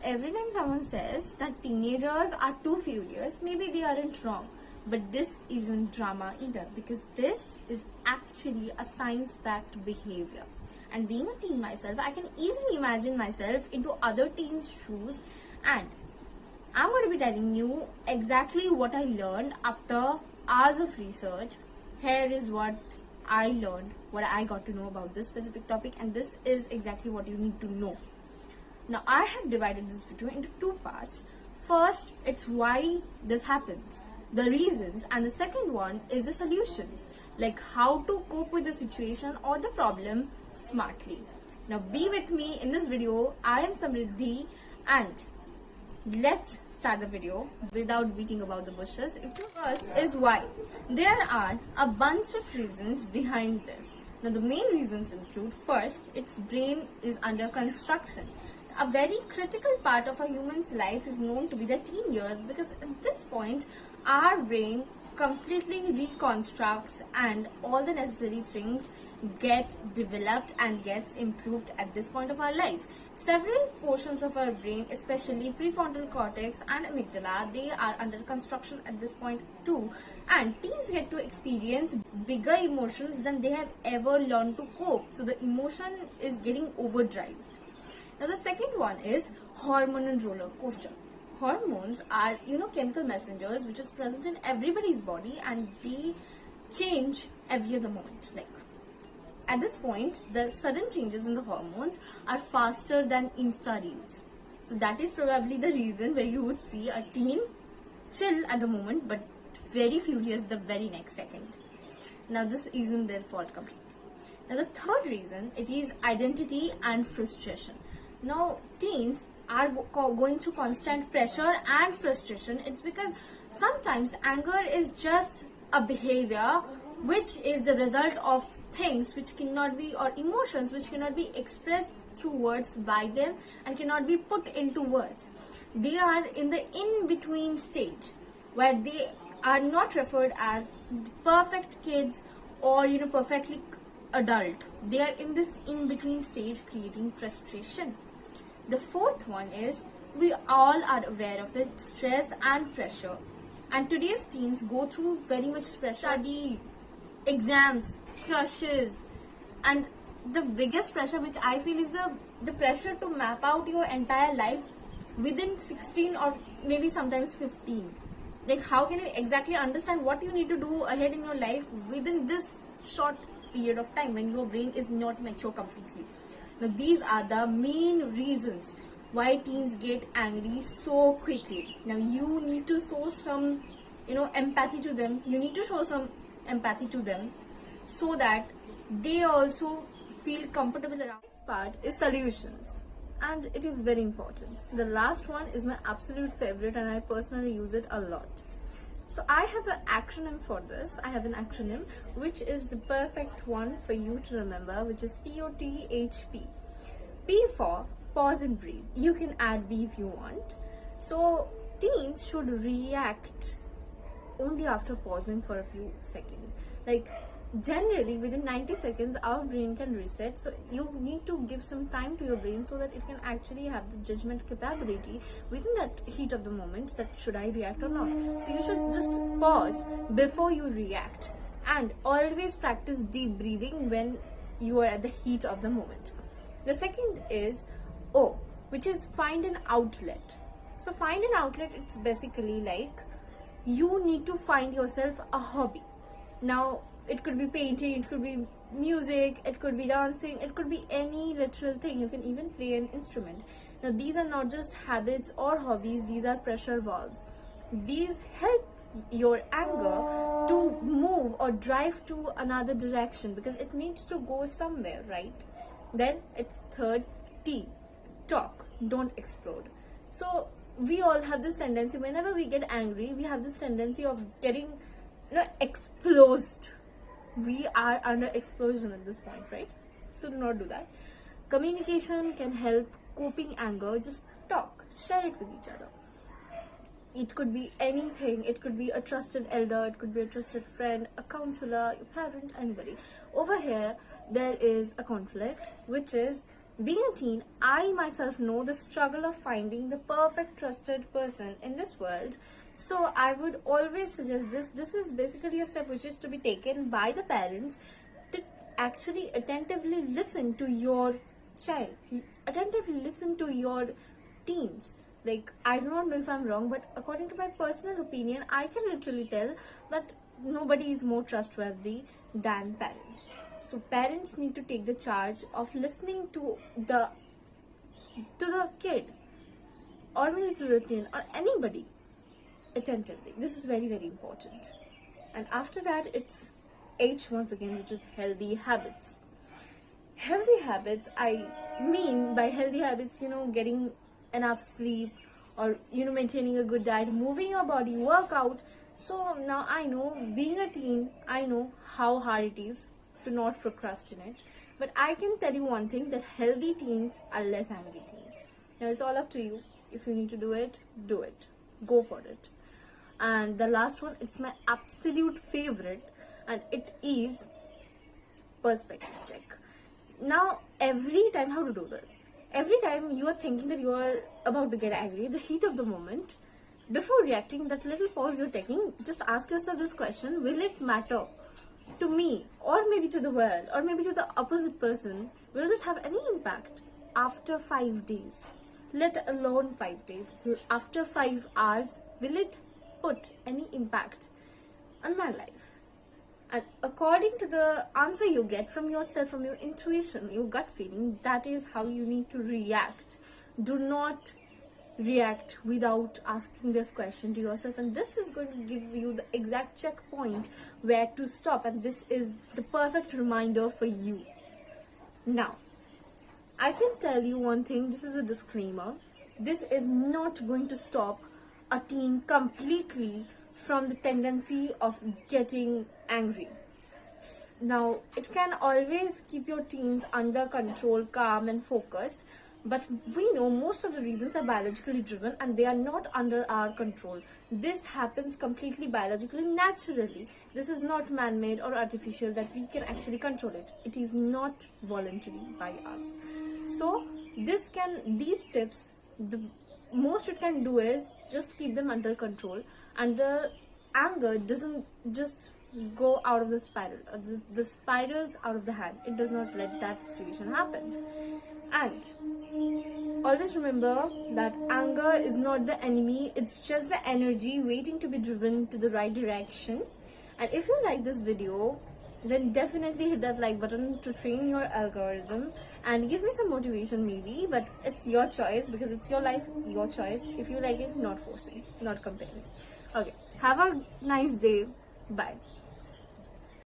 every time someone says that teenagers are too furious, maybe they aren't wrong. But this isn't drama either, because this is actually a science-backed behavior. And being a teen myself, I can easily imagine myself into other teens' shoes, and I'm going to be telling you exactly what I learned after hours of research. Here is what I learned, what I got to know about this specific topic, and this is exactly what you need to know. Now, I have divided this video into two parts. First, it's why this happens, the reasons, and the second one is the solutions, like how to cope with the situation or the problem smartly. Now, be with me in this video. I am Samriddhi, and let's start the video without beating about the bushes. First is why. There are a bunch of reasons behind this. Now, the main reasons include: first, its brain is under construction. A very critical part of a human's life is known to be the teen years, because at this point our brain completely reconstructs and all the necessary things get developed and gets improved at this point of our life. Several portions of our brain, especially prefrontal cortex and amygdala, they are under construction at this point too, and teens get to experience bigger emotions than they have ever learned to cope. So the emotion is getting overdrived. Now, the second one is hormonal roller coaster. Hormones are, chemical messengers which is present in everybody's body, and they change every other moment. Like, at this point, the sudden changes in the hormones are faster than Insta reels. So that is probably the reason where you would see a teen chill at the moment, but very furious the very next second. Now, this isn't their fault completely. Now, the third reason, it is identity and frustration. Now, teens are going through constant pressure and frustration. It's because sometimes anger is just a behavior which is the result of things which cannot be, or emotions which cannot be expressed through words by them and cannot be put into words. They are in the in-between stage where they are not referred as perfect kids or perfectly adult. They are in this in-between stage, creating frustration. The fourth one is, we all are aware of it, stress and pressure. And today's teens go through very much pressure: study, exams, crushes, and the biggest pressure which I feel is the pressure to map out your entire life within 16 or maybe sometimes 15. Like, how can you exactly understand what you need to do ahead in your life within this short period of time when your brain is not mature completely? Now, these are the main reasons why teens get angry so quickly. Now, you need to show some, empathy to them. You need to show some empathy to them so that they also feel comfortable around. Next part is solutions, and it is very important. The last one is my absolute favorite, and I personally use it a lot. So I have an acronym for this. I have an acronym which is the perfect one for you to remember, which is POTHP. P for pause and breathe. You can add B if you want. So teens should react only after pausing for a few seconds. Like, generally within 90 seconds our brain can reset, so you need to give some time to your brain so that it can actually have the judgment capability within that heat of the moment, that should I react or not. So you should just pause before you react, and always practice deep breathing when you are at the heat of the moment. The second is O, which is find an outlet. So find an outlet, it's basically like you need to find yourself a hobby. Now, it could be painting, it could be music, it could be dancing, it could be any literal thing. You can even play an instrument. Now, these are not just habits or hobbies, these are pressure valves. These help your anger to move or drive to another direction, because it needs to go somewhere, right? Then it's third, T, talk, don't explode. So we all have this tendency, whenever we get angry, we have this tendency of getting exploded. We are under explosion at this point, right? So do not do that. Communication can help coping anger. Just talk, share it with each other. It could be anything. It could be a trusted elder, it could be a trusted friend, a counselor, your parent, anybody. Over here there is a conflict, which is Being a teen, I myself know the struggle of finding the perfect trusted person in this world. So I would always suggest this. This is basically a step which is to be taken by the parents to actually attentively listen to your child, attentively listen to your teens. Like, I do not know if I'm wrong, but according to my personal opinion, I can literally tell that nobody is more trustworthy than parents. So parents need to take the charge of listening to the kid, or maybe to the teen, or anybody attentively. This is very, very important. And after that, it's H once again, which is healthy habits. Healthy habits, I mean by healthy habits, getting enough sleep, or maintaining a good diet, moving your body, workout. So now I know, being a teen, I know how hard it is to not procrastinate, but I can tell you one thing, that healthy teens are less angry teens. Now it's all up to you. If you need to do it, go for it. And the last one, it's my absolute favorite, and it is perspective check. Now, every time, how to do this? Every time you are thinking that you are about to get angry, the heat of the moment, before reacting, that little pause you're taking, just ask yourself this question: will it matter to me, or maybe to the world, or maybe to the opposite person? Will this have any impact after 5 days? Let alone 5 days. After 5 hours, will it put any impact on my life? And according to the answer you get from yourself, from your intuition, your gut feeling, that is how you need to react. Do not react without asking this question to yourself, and this is going to give you the exact checkpoint where to stop, and this is the perfect reminder for you. Now, I can tell you one thing, this is a disclaimer. This is not going to stop a teen completely from the tendency of getting angry. Now, it can always keep your teens under control, calm and focused, but we know most of the reasons are biologically driven and they are not under our control. This happens completely biologically, naturally. This is not man-made or artificial that we can actually control it. It is not voluntary by us. So these tips, the most it can do is just keep them under control, and the anger doesn't just go out of the spiral, the spirals out of the hand. It does not let that situation happen. And always remember that anger is not the enemy, it's just the energy waiting to be driven to the right direction. And if you like this video, then definitely hit that like button to train your algorithm and give me some motivation maybe, but it's your choice, because it's your life, your choice. If you like it, not forcing, not comparing. Okay, have a nice day. Bye.